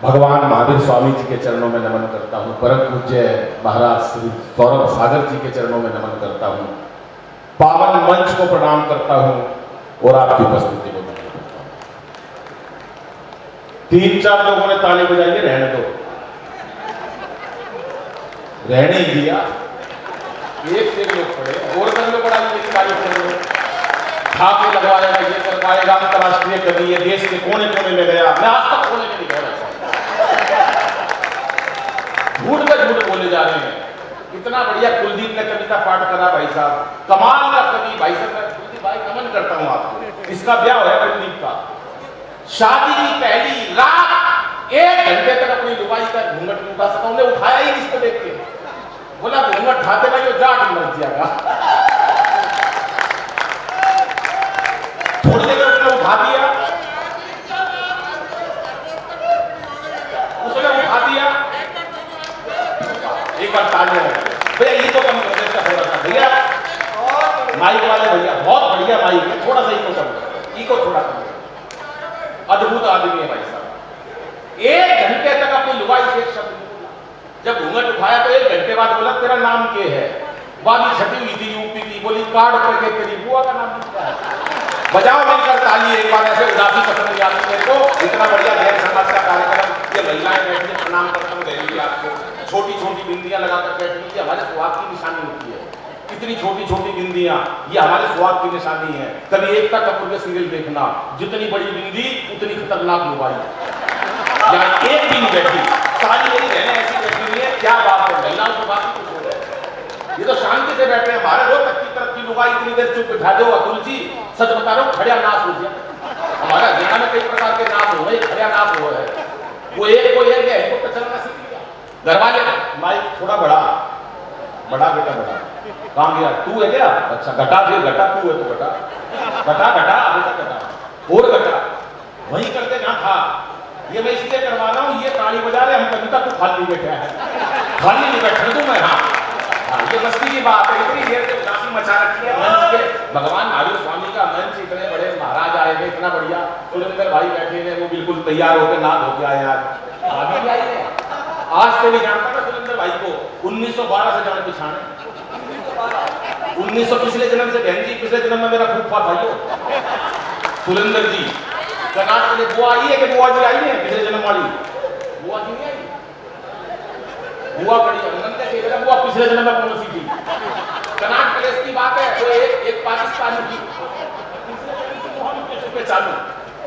भगवान महावीर स्वामी जी के चरणों में नमन करता हूँ। परम पूज्य महाराज श्री सौरभ सागर जी के चरणों में नमन करता हूँ। पावन मंच को प्रणाम करता हूँ और आपकी उपस्थिति को नमन करता हूँ। 3-4 लोगों ने ताली बजाई है, रहने दो, रहने ही दिया। एक से लोग खड़े और कर लो, बड़ा ये ताली कर लो, छापे लगवाएगा, ये करवाएगा, अंतरराष्ट्रीय कवि है, देश के कोने कोने में गया। मैं आज तक कोने में नहीं गया, झूठ का झूठ बोले जा रहे हैं। इतना बढ़िया कुलदीप ने कविता पाठ करा भाई साहब, कमाल का कवि भाई साहब। कुलदीप भाई नमन करता हूं आपको। इसका ब्याह होया कुलदीप का, शादी की पहली रात 1 घंटे तक अपनी लुगाई का घूंघट नहीं उठा सका। उन्हें उठाया ही इसको देख के, बोला घूंघट उठाते ना जो जाट मर जाएगा। थोड़ी देर उसने उठा दिया, एक बार तालियां भैया, ये तो कम कर दे इसका थोड़ा सा भैया, माइक वाले भैया बहुत बढ़िया माइक है, थोड़ा सा इको कम कर, इको थोड़ा कम कर। अद्भुत आदमी है भाई साहब। 1 घंटे तक अपनी लुगाई से एक शब्द, जब घूंघट उठाया तो 1 घंटे बाद बोला तेरा नाम क्या है? वाली छठी हुई थी यूपी की, बोली कार्ड करके तेरी बुआ का नाम क्या है? बजाओ मिलकर ताली एक बार, ऐसे उदासी पसंद नहीं आती मेरे को। इतना बढ़िया जैन समाज का कार्यक्रम, ये महिलाएं बैठी हैं, प्रणाम करता हूँ देवी आपको। छोटी छोटी बिंदियां लगाकर बैठी, ये हमारे स्वाद की निशानी होती है। इतनी छोटी छोटी बिंदियां, ये हमारे स्वाद की निशानी है। कभी एकता कपूर के सीरियल देखना, जितनी बड़ी बिंदी उतनी खतरनाक लुगाई। यहाँ एक भी नहीं बैठी, सारी मेरी बहनें ऐसी बैठी हुई है, क्या बात है, महिलाओं की बात कुछ हो रहा है। ये तो शांति से बैठे हैं। हमारे लोग तक की तरफ की लुगाई इतनी देर चुप बैठा दो। अतुल जी सच बता रहा हूँ, खड़िया नाश हो गया हमारा। हरियाणा में कई प्रकार के नाश हो गए, खड़िया नाश हुआ है। वो एक को एक हेलीकॉप्टर चलाना सीख लिया। घर वाले माइक थोड़ा बड़ा बेटा बड़ा, कहाँ गया? तू है क्या? अच्छा घटा, फिर घटा, तू है तो घटा, घटा घटा, अभी तक घटा और घटा, वही करते जहाँ था। ये मैं इसलिए करवा रहा हूँ, ये ताली बजा रहे, हम कविता को खाली बैठे हैं, खाली नहीं बैठे तू मैं। हाँ, ये मस्ती की बात है। इतनी देर से उदासी मचा रखी है मंच के। भगवान महावीर स्वामी का मंच, इतने बड़े महाराज आए हैं, इतना बढ़िया सुरेंद्र भाई बैठे हैं, वो बिल्कुल तैयार होकर ना धो के आए। आज भी आए हैं, आज से नहीं जानता था सुरेंद्र भाई को। 1912 से जाने पिछाने, 1900 पिछले जन्म से बहन जी, पिछले जन्म में मेरा फूफा भाई हो सुरेंद्र जी। कर्नाटक में बुआ आई है कि बुआ जी आई है? पिछले जन्म वाली बुआ जी नहीं आई। बुआ बड़ी अनंत है, बुआ पिछले जन्म में कौन सी थी? कर्नाटक प्रदेश की बात है। वो एक पाकिस्तानी की पे चालू,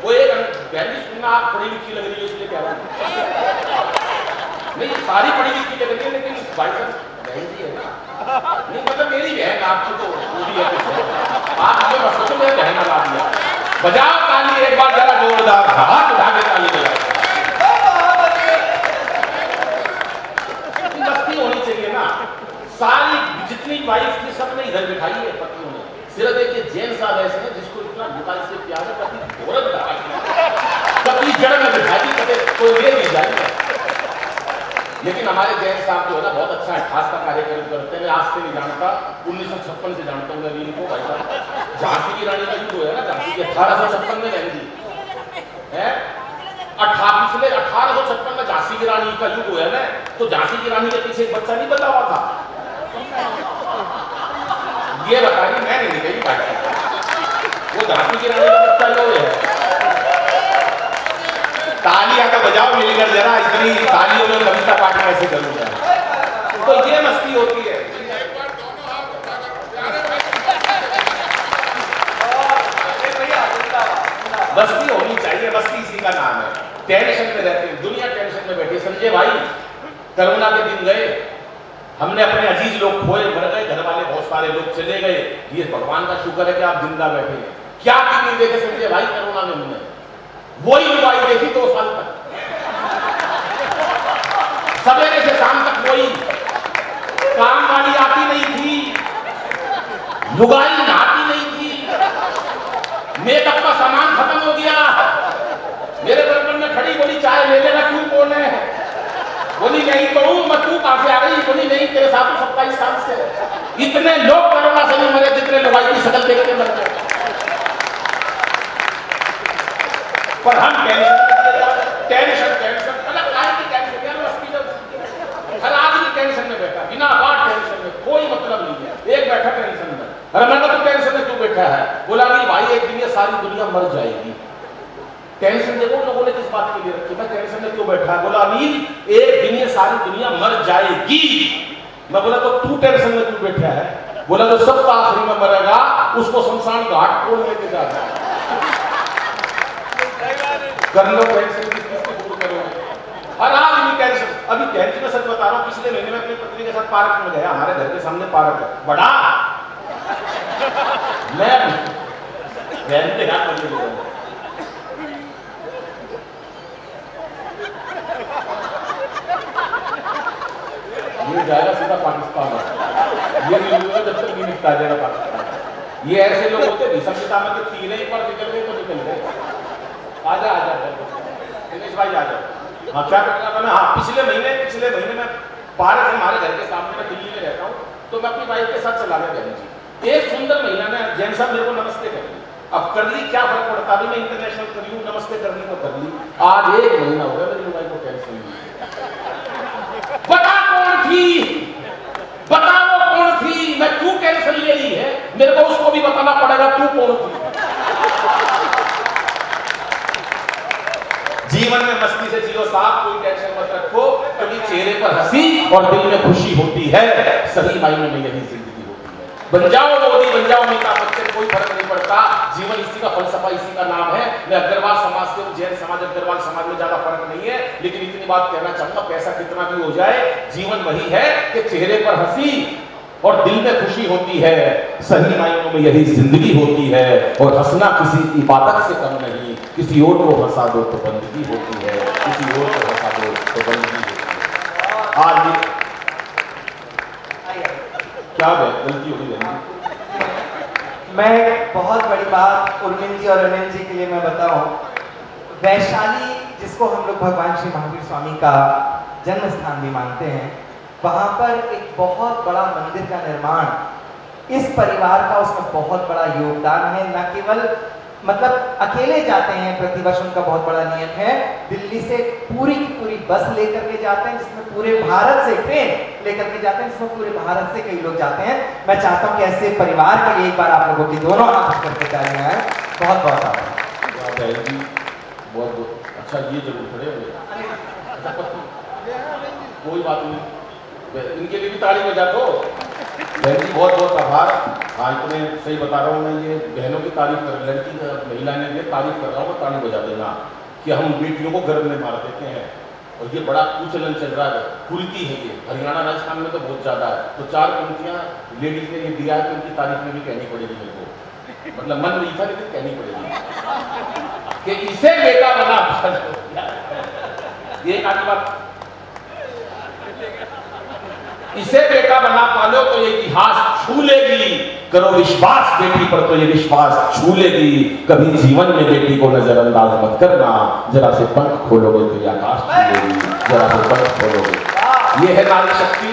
वो एक बहन जी सुनना, आप पढ़ी लिखी लग रही है इसलिए कह रहा हूँ। नहीं सारी पढ़ी लिखी लग रही है, लेकिन भाई साहब बहन जी है ना, नहीं मतलब मेरी बहन, आपकी तो पूरी है, आप मुझे मसले में बहन लगा दिया। बजाओ ताली एक बार जरा जोरदार, हाथ उठा के ताली बजाओ। मस्ती होनी चाहिए ना। सारी जितनी वाइफ थी सबने इधर बिठाई है पतियों ने। सिर्फ देखिए जैन साहब ऐसे हैं जिसको इतना बुताई से प्यार है, पति घोर पति जड़ में बिठाई, कभी कोई वे नहीं जाएगा। लेकिन हमारे जैन साहब जो है ना, बहुत अच्छा है, खास का कार्यक्रम करते हैं। मैं आज से नहीं जानता, 1956 से जानता हूँ मैं इनको भाई साहब। झांसी की रानी का युग है ना, झांसी की 1856 में बहन जी है, पिछले 1856 में झांसी की रानी का युग हुआ है ना। तो झांसी की रानी के पीछे एक बच्चा नहीं बता हुआ था, ये बताइए, मैं नहीं गई भाई। वो झांसी की रानी का बच्चा जो है, तालियां का बजाओ मिलकर जरा, इतनी तालियों में कविता पाठ कैसे करूंगा? तो ये मस्ती होती है। मस्ती होनी चाहिए, मस्ती इसी का नाम है। टेंशन में रहते हैं, दुनिया टेंशन में बैठी। संजय भाई कोरोना के दिन गए, हमने अपने अजीज लोग खोए, मर गए, घर वाले बहुत सारे लोग चले गए। ये भगवान का शुक्र है कि आप जिंदा बैठे हैं। क्या नहीं देखे संजय भाई कोरोना में? हमने वही लुगाई देखी 2 साल तक, सवेरे से शाम तक वही। काम वाली आती नहीं थी, लुगाई नहाती नहीं थी, मेकअप का सामान खत्म हो गया। मेरे बर्तन में खड़ी, बोली चाय ले लेना, क्यों कौन है? बोली नहीं तो हूं मैं, तू कहां से आ गई? बोली नहीं तेरे साथ 27 साल से। इतने लोग कोरोना से नहीं मरे जितने लुगाई की शक्ल देख के मर गए। पर हम टेंशन टेंशन टेंशन दुनिया मर जाएगी। टेंशन देखो लोगों ने किस बात के लिए रखी, मैं टेंशन में क्यों बैठा है? बोला अमीर एक दिन ये सारी दुनिया मर जाएगी। मैं बोला तो तू टेंशन में क्यों बैठा है? बोला तो सब आखिरी में मरेगा, उसको शमशान घाट खोल लेके जाता है। कर लो टेंशन, किसको दूर करोगे? हर आदमी टेंशन। अभी बहन मैं सच बता रहा हूँ, पिछले महीने में अपनी पत्नी के साथ पार्क में गया, हमारे घर के सामने पार्क है बड़ा, मैं बहन के हाथ में ये जाएगा सीधा पाकिस्तान में, ये जब तक नहीं निपटा जाएगा पाकिस्तान। ये ऐसे लोग होते हैं संविधा में कि तीन ही पर निकल गए तो निकल गए। आजा आजा दिनेश भाई आजा। हाँ क्या करना था मैं? हाँ पिछले महीने में पार्क है हमारे घर के सामने, मैं दिल्ली में रहता हूँ, तो मैं अपनी वाइफ के साथ चला गया बहन जी। एक सुंदर महिला ने जैन साहब मेरे को नमस्ते कर ली। अब कर ली क्या फर्क पड़ता, अभी मैं इंटरनेशनल कर ली, नमस्ते कर ली तो कर ली। आज 1 महीना हो गया मेरी वाइफ को कैंसर हुई। बता कौन थी, बता वो कौन थी, मैं क्यों कैंसर ले ली है, मेरे को उसको भी बताना पड़ेगा तू कौन थी। जीवन में मस्ती से जियो साहब, कोई टेंशन मत रखो, कभी चेहरे पर हंसी और दिल में खुशी होती है, सही मायने में यही जिंदगी होती है। बन जाओ मोदी, बन जाओ अमिताभ बच्चन, कोई फर्क नहीं पड़ता। जीवन इसी का फलसफा, इसी का नाम है। मैं अग्रवाल समाज से हूं, जैन समाज अग्रवाल समाज में ज्यादा फर्क नहीं है, लेकिन इतनी बात कहना चाहूंगा, पैसा कितना भी हो जाए, जीवन वही है कि चेहरे पर हंसी और दिल में खुशी होती है, सही मायनों में यही जिंदगी होती है। और हंसना किसी इबादत से कम नहीं, किसी और को हंसा दो तो बंदगी होती है, किसी और को हंसा दो तो बंदगी होती है। आज ये क्या गलती होगी? मैं बहुत बड़ी बात उर्मिन जी और अनिल जी के लिए मैं बताऊं, वैशाली जिसको हम लोग भगवान श्री महावीर स्वामी का जन्म स्थान भी मानते हैं, वहां पर एक बहुत बड़ा मंदिर का निर्माण इस परिवार का, उसमें बहुत बड़ा योगदान है। न केवल मतलब अकेले जाते हैं, प्रतिवर्ष उनका बहुत बड़ा नियम है, दिल्ली से पूरी की पूरी बस लेकर के जाते हैं, जिसमें पूरे भारत से ट्रेन लेकर के जाते हैं, जिसमें पूरे भारत से कई लोग जाते हैं। मैं चाहता हूं कि ऐसे परिवार के लिए एक बार आप लोगों की दोनों हाथ करके तालियां हैं। बहुत बहुत आभार। बहुत अच्छा, ये जरूर खड़े हुए, कोई बात नहीं, इनके लिए भी ताली बजा दो। बहन जी बहुत बहुत आभार। हाँ इतने सही बता रहा हूँ मैं, ये बहनों की तारीफ कर, लड़की महिला ने ये तारीफ कर रहा हूँ, ताली बजा देना कि हम बेटियों को गर्व में मार देते हैं। और ये बड़ा कुचलन चल रहा है, कुरीति है ये, हरियाणा राजस्थान में तो बहुत ज्यादा है। तो 4 पंक्तियां लेडीज ने ये दिया है तो उनकी तारीफ में भी कहनी पड़ेगी मेरे को, मतलब मन नहीं था लेकिन कहनी पड़ेगी कि इसे बेटा बना। ये आगे बात, इसे बेटा बना पालो तो ये इतिहास छू लेगी, करो विश्वास बेटी पर तो ये विश्वास छू लेगी। कभी जीवन में बेटी को नजरअंदाज मत करना, जरा से पंख खोलोगे तो ये आकाश छू लेगी, जरा से पंख खोलोगे। ये है नारी शक्ति।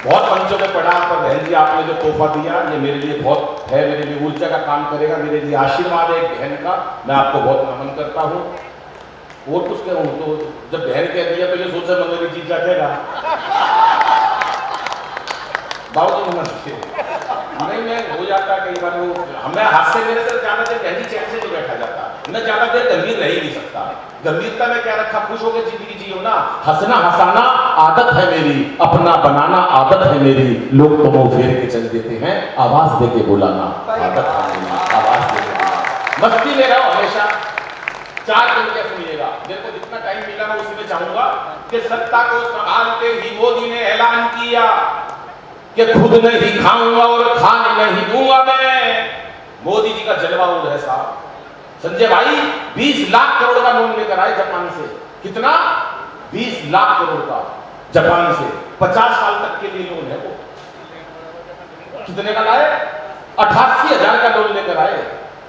बहुत मंचों में पढ़ा, पर बहन जी आपने जो तोहफा दिया ये मेरे लिए बहुत है, मेरे लिए ऊर्जा का काम करेगा, मेरे लिए आशीर्वाद है एक बहन का, मैं आपको बहुत नमन करता हूँ। और कुछ कहूँ तो जब बहन कह दिया तो ये सोचा मैं मेरी जीत जाएगा। बाबू नमस्ते। नहीं मैं हो जाता कई बार वो, हमें हाथ से मेरे से ज्यादा देर बहनी चैन से नहीं बैठा जाता, मैं ज्यादा देर गंभीर रह ही नहीं सकता। गंभीरता में क्या रखा, खुश होकर जिंदगी जियो ना। हंसना हंसाना आदत है मेरी, अपना बनाना आदत है मेरी, लोग तो मुंह फेर के चल देते हैं, आवाज दे के बुलाना आदत है मेरी, आवाज दे के। मस्ती में रहो हमेशा। 4 पंक्तियां सुनिएगा, मेरे को जितना टाइम मिला मैं उसी में चाहूंगा कि सत्ता को संभालते ही मोदी ने ऐलान किया कि खुद नहीं खाऊंगा और खाने नहीं दूंगा मैं। मोदी जी का जलवा उड़ है साहब। संजय भाई 20 लाख करोड़ का लोन लेकर आए जापान से। कितना? 20 लाख करोड़ का जापान से, 50 साल तक के लिए लोन है वो। कितने का लाए? 88,000 का लोन लेकर आए,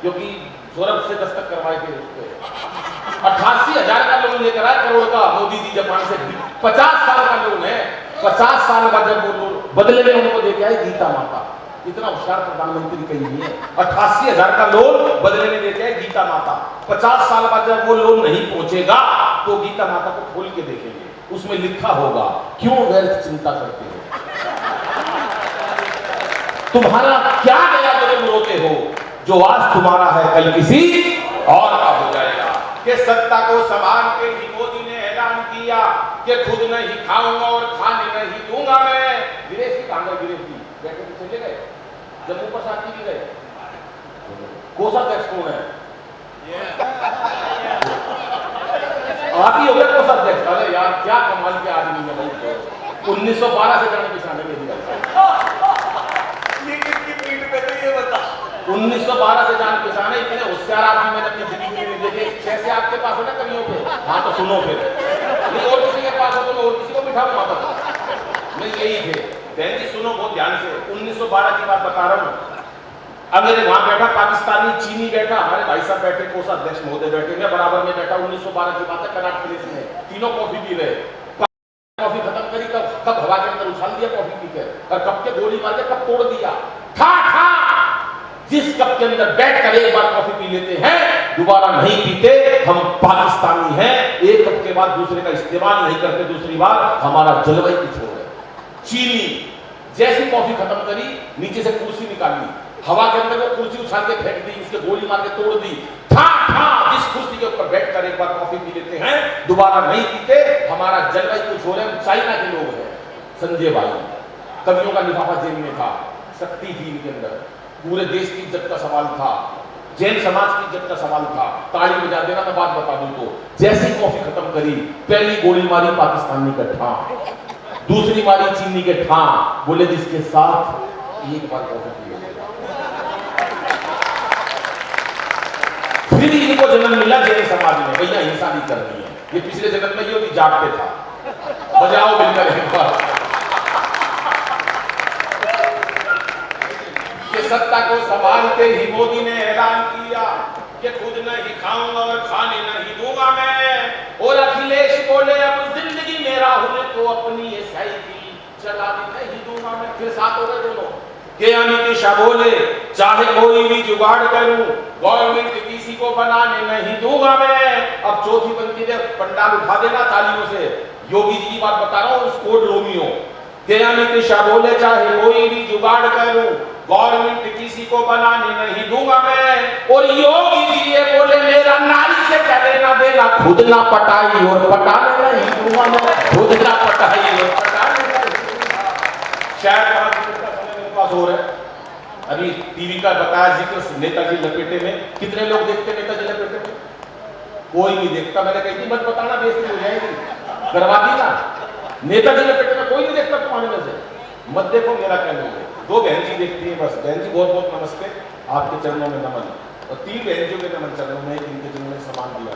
क्योंकि सौरभ से दस्तक करवाए थे उस पे। 88,000 का लोन लेकर आए करोड़ का मोदी जी जापान से। 50 साल का लोन है। 50 साल का जब वो लोन बदले में उनको देके आए गीता माता। इतना होशियार प्रधानमंत्री कहीं नहीं है। 88,000 का लोन बदले में देके आए गीता माता। 50 साल बाद जब वो लोन नहीं पहुंचेगा तो गीता माता को खोल के देखेंगे, उसमें लिखा होगा क्यों व्यर्थ चिंता करते हो, तुम्हारा क्या गया जो तुम रोते हो। जो आज तुम्हारा है कल किसी और का हो जाएगा। कि सत्ता को संभाल के ही मोदी ने ऐलान किया कि खुद नहीं खाऊंगा और खाने नहीं दूंगा मैं। गिरीश की कहां गए? गिरीश जी बैठे तो चले गए, जम्मू प्रसाद जी भी गए। कोषाध्यक्ष कौन है? आप ही हो गए कोषाध्यक्ष। अरे यार क्या कमाल के आदमी है भाई। 1912 से जान पहचाने में ये किसकी पीठ पे तो ये बता। 1912 से जान पहचाने, इतने होशियार आदमी मैंने अपनी जिंदगी में नहीं देखे। कैसे आपके पास है ना कवियों पे? हाँ तो सुनो फिर, नहीं और किसी के पास हो तो मैं और किसी को बिठा माता मैं यही थे। बहन जी सुनो बहुत ध्यान से, 1912 की बात बता रहा हूँ। अब मेरे वहां बैठा पाकिस्तानी, चीनी बैठा, हमारे भाई साहब बैठे, कोषाध्यक्ष महोदय बैठे, मैं बराबर में बैठा। 1912 की बात है, कर्नाटक प्रदेश में तीनों कॉफी पी रहे। कॉफी खत्म करी, कब हवा के अंदर उछाल दिया कॉफी पी के, और कब के गोली मार के कब तोड़ दिया। ठा ठा जिस कप के अंदर बैठकर एक बार कॉफी पी लेते हैं दोबारा नहीं पीते। हम पाकिस्तानी हैं, एक कप के बाद दूसरे का इस्तेमाल नहीं करते दूसरी बार। हमारा जलवायु कुछ हो है। चीनी जैसी कॉफी खत्म करी, नीचे से कुर्सी निकाली, हवा के अंदर वो कुर्सी उछाल के फेंक दी, उसके गोली मार के तोड़ दी। ठा ठा जिस कुर्सी के ऊपर बैठकर एक बार कॉफी पी लेते हैं दोबारा नहीं पीते। हमारा जलवायु कुछ हो रहा है। चाइना के लोग हैं। संजय भाई कवियों का लिफाफा जेल में था, शक्ति थी इनके अंदर, पूरे देश की इज्जत का सवाल था, जैन समाज की इज्जत का सवाल था। ताली बजा देना, मैं बात बता दूं तो जैसी कॉफी खत्म करी, पहली गोली मारी पाकिस्तानी का ठा, दूसरी मारी चीनी के ठा, बोले जिसके साथ एक बार कॉफी पी। फिर इनको जन्म मिला जैन समाज में, भैया हिंसा नहीं करनी है। ये पिछले जन्म में ये जाट पे था। बजाओ मिलकर एक बार। सत्ता को संभालते ही मोदी ने ऐलान किया कि खुद नहीं खाऊंगा और खाने नहीं दूंगा मैं। और अखिलेश बोले अब जिंदगी में राहुल को अपनी ये साइकिल चलाने नहीं दूंगा मैं। फिर साथ हो गए दोनों। के अमित शाह बोले चाहे कोई भी जुगाड़ करूं गवर्नमेंट किसी को बनाने नहीं दूंगा मैं। अब चौथी पंक्ति दे पंडाल उठा देना तालियों से। योगी जी की बात बता रहा हूं, स्कोड रोमियो। के अमित शाह बोले चाहे कोई भी जुगाड़ करूं गवर्नमेंट किसी को बनाने नहीं दूंगा मैं। और योगी जी ये बोले मेरा नारी से क्या लेना देना, खुद ना पटाई और पटाने नहीं दूंगा मैं। खुद ना पटाई और पटाने नहीं दूंगा। शायद मेरे पास हो रहा है। अभी टीवी का बताया जिक्र नेताजी लपेटे में, कितने लोग देखते नेताजी लपेटे में? कोई नहीं देखता। मैंने कही थी मत बताना, बेइज्जती हो जाएगी, करवा दी ना। नेताजी लपेटे में कोई नहीं देखता तुम्हारे में से, मत देखो। मेरा क्या लोग है, दो बहन जी देखती है बस। बहन जी बहुत बहुत नमस्ते, आपके चरणों में नमन। और 3 बहन जी के नमन चरणों में, इनके चरणों में सम्मान दिया।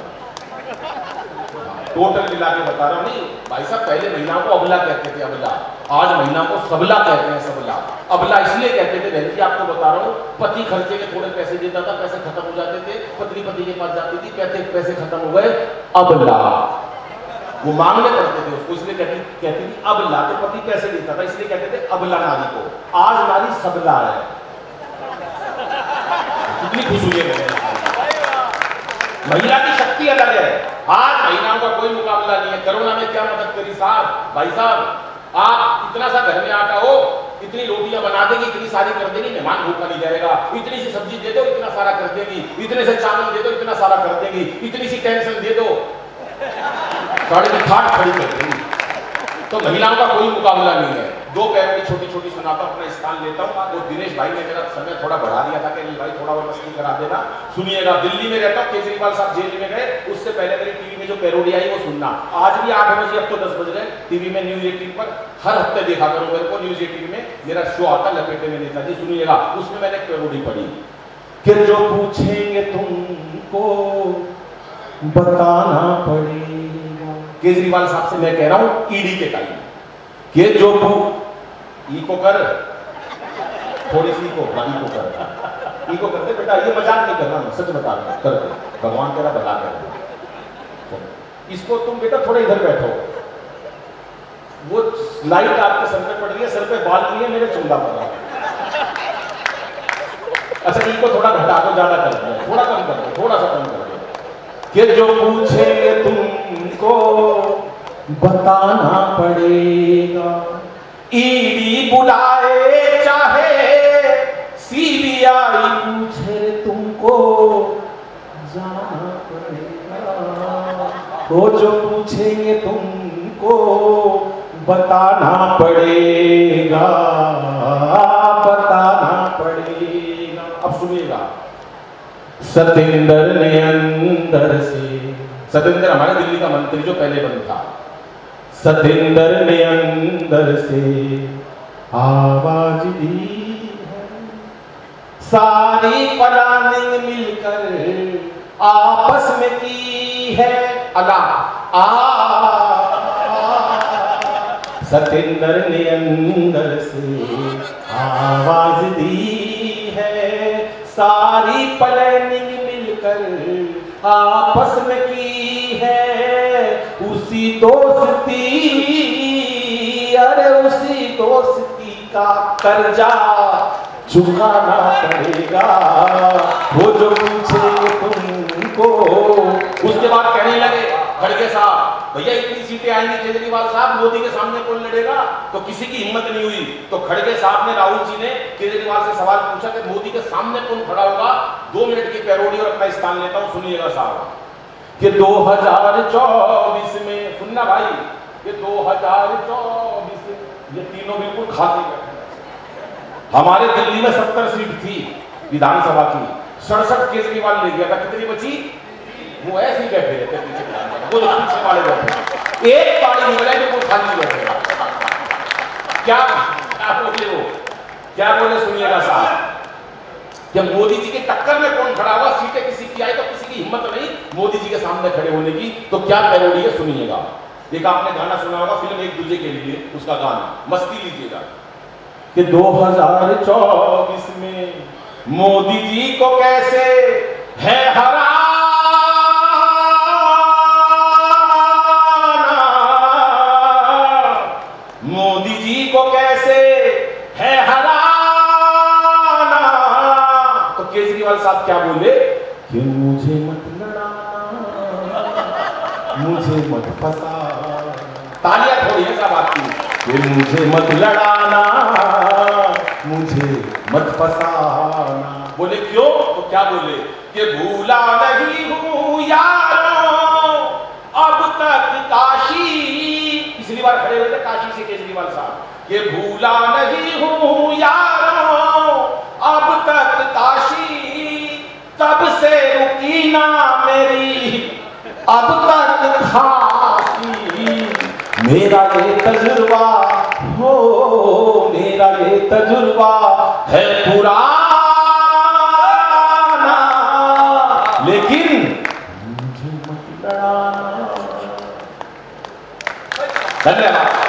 टोटल मिला के बता रहा हूँ। नहीं भाई साहब, पहले महिलाओं को अबला कहते थे, अबला। आज महिलाओं को सबला कहते हैं, सबला। अबला इसलिए कहते थे बहन जी, आपको बता रहा हूँ, पति खर्चे के थोड़े पैसे देता था, पैसे खत्म हो जाते थे, पत्नी पति के पास जाती थी, पैसे खत्म हो गए, अबला। वो मांगने पड़ते थे उसको, इसलिए कहती थी अबला। तो पति पैसे देता था, इसलिए कहते थे अबला नारी को। आज नारी सबला है। कितनी खुश हुई है। महिला की शक्ति अलग है। आज महिलाओं का कोई मुकाबला नहीं है। कोरोना में क्या मदद करी साहब, भाई साहब, आप इतना सा घर में आटा हो, इतनी रोटियां बना देगी, इतनी सारी कर देगी, मेहमान भूखा नहीं जाएगा। इतनी सी सब्जी दे दो, इतना सारा कर देगी। इतने से चावल दे दो, इतना सारा कर देगी। इतनी सी टेंशन दे दो, साड़ी की ठाट खड़ी कर देंगी। तो महिलाओं का कोई मुकाबला नहीं है। 2 पैर की छोटी छोटी सुनाता हूं, अपना स्थान लेता हूं। तो दिनेश भाई ने मेरा समय थोड़ा बढ़ा दिया था कि भाई थोड़ा और मस्ती करा देना। सुनिएगा, दिल्ली में रहता हूं, केजरीवाल साहब जेल में गए, उससे पहले मेरी टीवी में जो पैरोडी आई वो सुनना। आज भी 8 बजे, अब तो 10 बज रहे, टीवी में न्यूज 18 पर हर हफ्ते देखा करो मेरे को। न्यूज 18 में मेरा शो आता लपेटे में नेताजी, सुनिएगा। उसमें मैंने एक पैरोडी पढ़ी कि जो पूछेंगे तुमको बताना पड़ेगा। केजरीवाल साहब से मैं कह रहा हूं ईडी के टाइम के जो ई को कर, थोड़ी सी को कर, ई को करते बेटा, ये मजाक नहीं करना, मैं सच बता रहा हूं, करते भगवान तेरा भला करे। इसको तुम बेटा थोड़ा इधर बैठो, वो लाइट आपके सर पे पड़ रही है, सर पे बाल नहीं है, मेरे चुंगा पड़ रहा है। अच्छा ई को थोड़ा घटा दो, ज्यादा कर दो, थोड़ा कम कर दो, थोड़ा सा कम कर दो। कि जो पूछेंगे तुमको बताना पड़ेगा। ईडी बुलाए चाहे सीबीआई पूछे वो जो पूछेंगे तुमको बताना पड़ेगा, बताना पड़ेगा। अब सुनिएगा, सतेंद्र ने अंदर से, सतेंद्र हमारे दिल्ली का मंत्री जो पहले बन था, सतेंद्र ने अंदर से आवाज दी है, सारी प्लानिंग मिलकर आपस में की है। अला सतेंद्र ने अंदर से आवाज दी है, सारी प्लानिंग मिलकर आपस में की है। उसी दोस्ती, अरे उसी दोस्ती का कर्जा चुकाना पड़ेगा, वो जो पूछेंगे तुमको। उसके बाद कहने लगे खड़गे साहब, भैया इतनी सीटें आएंगी केजरीवाल साहब, मोदी के सामने कौन लड़ेगा? तो किसी की हिम्मत नहीं हुई। तो खड़गे साहब ने, राहुल जी ने केजरीवाल से सवाल पूछा कि मोदी के सामने कौन खड़ा होगा? 2 मिनट की पैरोडी और अपना स्थान लेता हूं, सुनिएगा साहब, कि 2024 में, सुनना भाई, कि 2024 में ये तीनों बिल्कुल खाली बैठे। हमारे दिल्ली में 70 सीट थी विधानसभा की, 67 केजरीवाल ले गया था। कितनी बची? वो ऐसे ही बैठे रहते पीछे, वो जो पीछे वाले बैठे, एक बारी नहीं मिला, वो खाली बैठे। क्या बोले वो, क्या बोले सुनिएगा साहब, जब मोदी जी के टक्कर में कौन खड़ा हुआ, सीटें किसी की आई तो किसी की हिम्मत नहीं मोदी जी के सामने खड़े होने की। तो क्या पैरोडी है सुनिएगा। एक आपने गाना सुना होगा फिल्म एक दूजे के लिए, उसका गाना मस्ती लीजिएगा, कि 2024 में मोदी जी को कैसे है हराना, मोदी जी को कैसे है हराना। तो केजरीवाल साहब क्या बोले कि मुझे मत लड़ाना, मुझे मत फंसाना। तालियां थोड़ी है साहब आपकी, कि मुझे मत लड़ाना, मुझे मत फंसाना। बोले क्यों? तो क्या बोले कि भूला नहीं हूं यारों अब तक काशी, पिछली बार खड़े हुए थे काशी से केजरीवाल साहब, कि भूला नहीं हूं यारों अब तक काशी, तब से रुकी ना मेरी अब तक खांसी। मेरा ये तजुर्बा हो, मेरा ये तजुर्बा है पुराना, लेकिन मुझे मत लड़ाना। धन्यवाद।